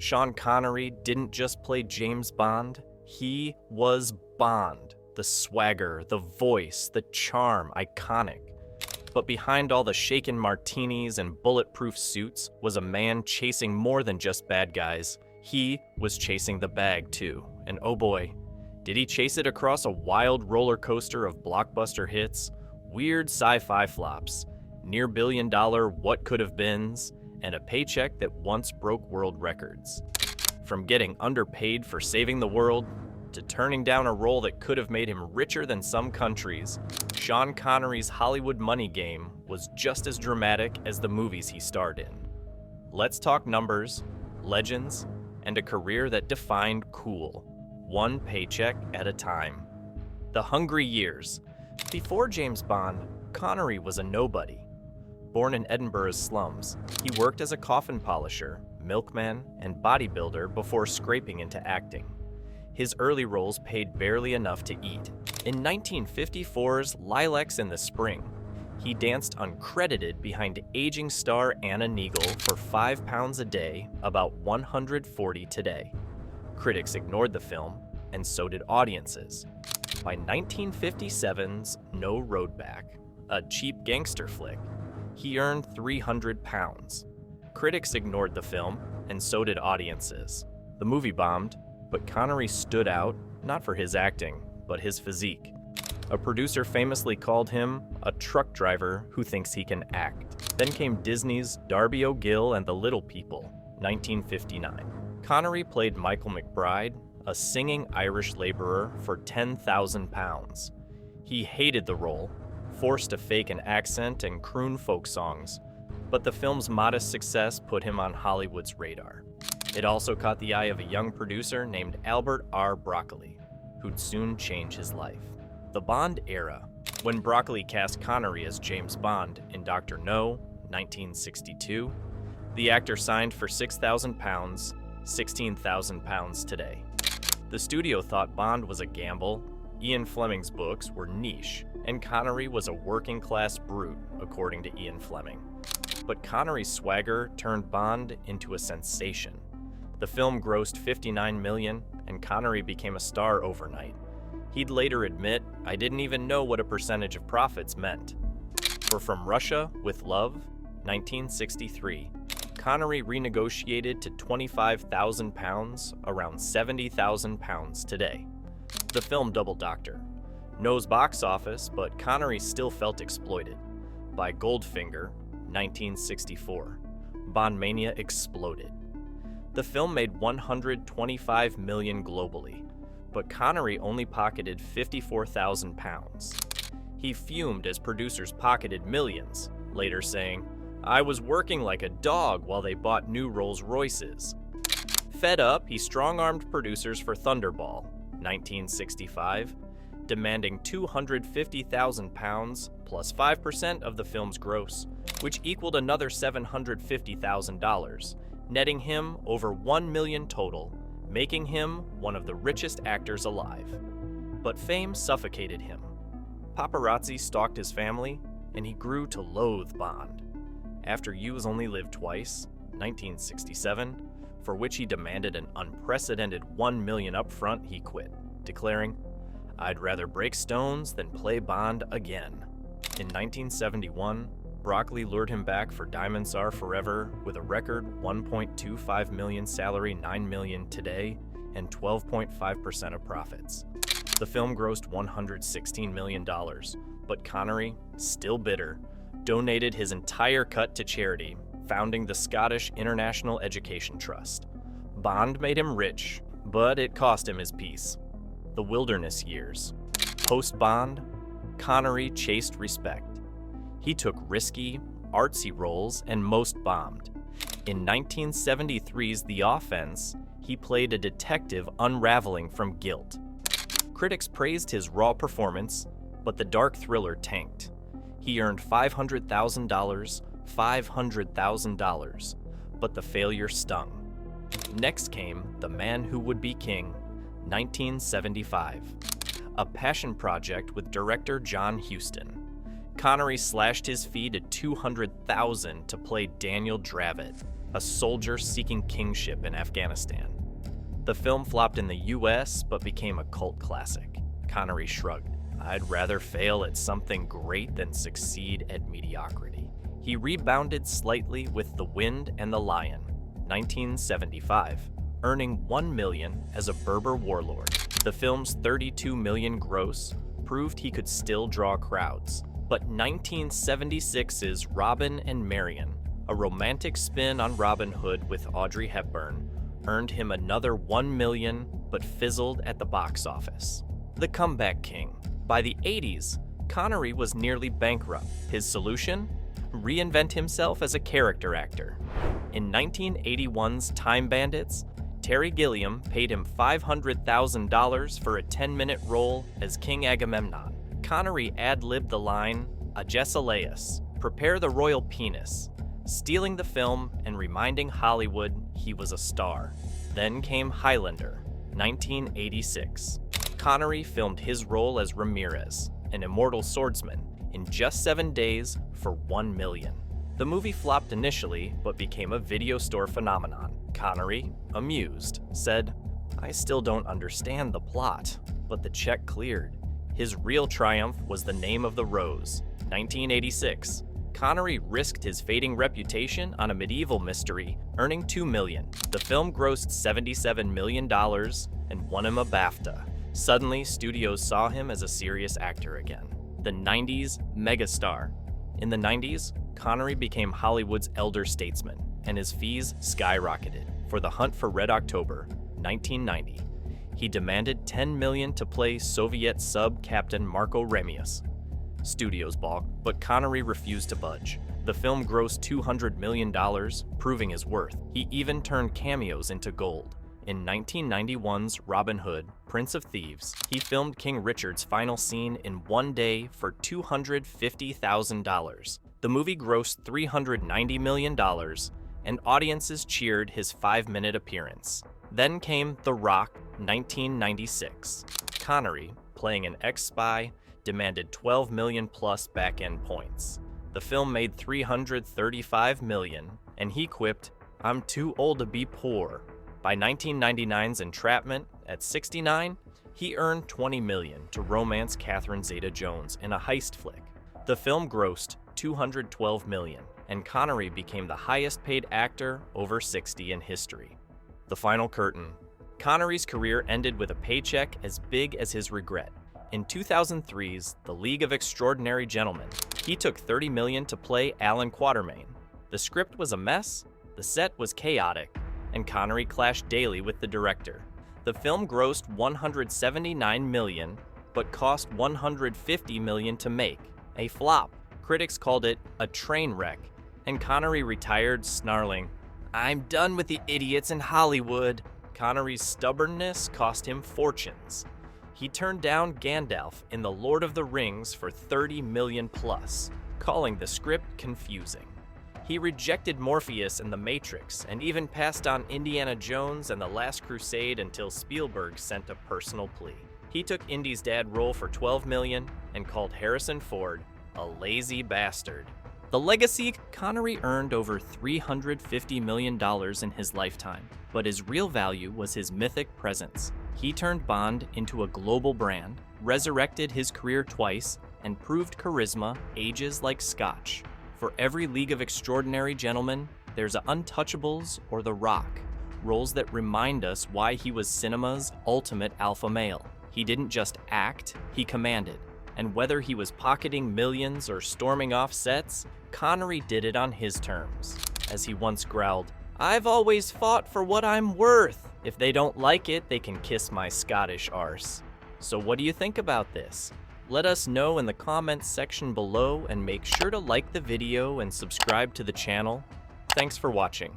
Sean Connery didn't just play James Bond, he was Bond. The swagger, the voice, the charm, iconic. But behind all the shaken martinis and bulletproof suits was a man chasing more than just bad guys. He was chasing the bag too, and oh boy, did he chase it across a wild roller coaster of blockbuster hits, weird sci-fi flops, near billion-dollar what-could-have-beens, and a paycheck that once broke world records. From getting underpaid for saving the world, to turning down a role that could have made him richer than some countries, Sean Connery's Hollywood money game was just as dramatic as the movies he starred in. Let's talk numbers, legends, and a career that defined cool, one paycheck at a time. The hungry years. Before James Bond, Connery was a nobody. Born in Edinburgh's slums, he worked as a coffin polisher, milkman, and bodybuilder before scraping into acting. His early roles paid barely enough to eat. In 1954's Lilacs in the Spring, he danced uncredited behind aging star Anna Neagle for £5 a day, about $140 today. Critics ignored the film, and so did audiences. By 1957's No Road Back, a cheap gangster flick, he earned £300. Critics ignored the film, and so did audiences. The movie bombed, but Connery stood out, not for his acting, but his physique. A producer famously called him a truck driver who thinks he can act. Then came Disney's Darby O'Gill and the Little People, 1959. Connery played Michael McBride, a singing Irish laborer, for £10,000. He hated the role, forced to fake an accent and croon folk songs, but the film's modest success put him on Hollywood's radar. It also caught the eye of a young producer named Albert R. Broccoli, who'd soon change his life. The Bond era. When Broccoli cast Connery as James Bond in Dr. No, 1962, the actor signed for £6,000, £16,000 today. The studio thought Bond was a gamble, Ian Fleming's books were niche, and Connery was a working-class brute, according to Ian Fleming. But Connery's swagger turned Bond into a sensation. The film grossed $59 million, and Connery became a star overnight. He'd later admit, "I didn't even know what a percentage of profits meant." For From Russia with Love, 1963, Connery renegotiated to £25,000, around £70,000 today. The film Double Doctor. No's box office, but Connery still felt exploited. By Goldfinger, 1964, Bond mania exploded. The film made $125 million globally, but Connery only pocketed £54,000. He fumed as producers pocketed millions, later saying, "I was working like a dog while they bought new Rolls-Royces." Fed up, he strong-armed producers for Thunderball, 1965, demanding £250,000 plus 5% of the film's gross, which equaled another $750,000, netting him over $1 million total, making him one of the richest actors alive. But fame suffocated him. Paparazzi stalked his family, and he grew to loathe Bond. After You's Only Live Twice, 1967, for which he demanded an unprecedented $1 million upfront, he quit, declaring, "I'd rather break stones than play Bond again." In 1971, Broccoli lured him back for Diamonds Are Forever with a record $1.25 million salary, $9 million today, and 12.5% of profits. The film grossed $116 million, but Connery, still bitter, donated his entire cut to charity, founding the Scottish International Education Trust. Bond made him rich, but it cost him his peace. The Wilderness Years. Post-Bond, Connery chased respect. He took risky, artsy roles and most bombed. In 1973's The Offense, he played a detective unraveling from guilt. Critics praised his raw performance, but the dark thriller tanked. He earned $500,000, but the failure stung. Next came The Man Who Would Be King, 1975, a passion project with director John Huston. Connery slashed his fee to $200,000 to play Daniel Dravit, a soldier seeking kingship in Afghanistan. The film flopped in the US, but became a cult classic. Connery shrugged. I'd rather fail at something great than succeed at mediocrity. He rebounded slightly with The Wind and the Lion, 1975, earning $1 million as a Berber warlord. The film's $32 million gross proved he could still draw crowds. But 1976's Robin and Marian, a romantic spin on Robin Hood with Audrey Hepburn, earned him another $1 million, but fizzled at the box office. The Comeback King. By the 80s, Connery was nearly bankrupt. His solution? Reinvent himself as a character actor. In 1981's Time Bandits, Terry Gilliam paid him $500,000 for a 10-minute role as King Agamemnon. Connery ad-libbed the line, Agesilaus, prepare the royal penis, stealing the film and reminding Hollywood he was a star. Then came Highlander, 1986. Connery filmed his role as Ramirez, an immortal swordsman, in just 7 days for $1 million. The movie flopped initially, but became a video store phenomenon. Connery, amused, said, I still don't understand the plot, but the check cleared. His real triumph was The Name of the Rose, 1986. Connery risked his fading reputation on a medieval mystery, earning $2 million. The film grossed $77 million and won him a BAFTA. Suddenly, studios saw him as a serious actor again. The 90s megastar. In the 90s, Connery became Hollywood's elder statesman, and his fees skyrocketed. For The Hunt for Red October, 1990, he demanded $10 million to play Soviet sub-captain Marco Ramius. Studios balked, but Connery refused to budge. The film grossed $200 million, proving his worth. He even turned cameos into gold. In 1991's Robin Hood, Prince of Thieves, he filmed King Richard's final scene in 1 day for $250,000. The movie grossed $390 million, and audiences cheered his 5-minute appearance. Then came The Rock, 1996. Connery, playing an ex-spy, demanded 12 million plus back-end points. The film made $335 million, and he quipped, I'm too old to be poor. By 1999's Entrapment, at 69, he earned $20 million to romance Catherine Zeta-Jones in a heist flick. The film grossed $212 million, and Connery became the highest-paid actor over 60 in history. The final curtain. Connery's career ended with a paycheck as big as his regret. In 2003's The League of Extraordinary Gentlemen, he took $30 million to play Alan Quatermain. The script was a mess, the set was chaotic, and Connery clashed daily with the director. The film grossed $179 million, but cost $150 million to make, a flop. Critics called it a train wreck, and Connery retired snarling, I'm done with the idiots in Hollywood. Connery's stubbornness cost him fortunes. He turned down Gandalf in The Lord of the Rings for $30 million plus, calling the script confusing. He rejected Morpheus in The Matrix and even passed on Indiana Jones and The Last Crusade until Spielberg sent a personal plea. He took Indy's dad role for $12 million and called Harrison Ford a lazy bastard. The legacy. Connery earned over $350 million in his lifetime, but his real value was his mythic presence. He turned Bond into a global brand, resurrected his career twice, and proved charisma ages like scotch. For every League of Extraordinary Gentlemen, there's a Untouchables or The Rock, roles that remind us why he was cinema's ultimate alpha male. He didn't just act, he commanded. And whether he was pocketing millions or storming off sets, Connery did it on his terms. As he once growled, I've always fought for what I'm worth. If they don't like it, they can kiss my Scottish arse. So what do you think about this? Let us know in the comments section below, and make sure to like the video and subscribe to the channel. Thanks for watching.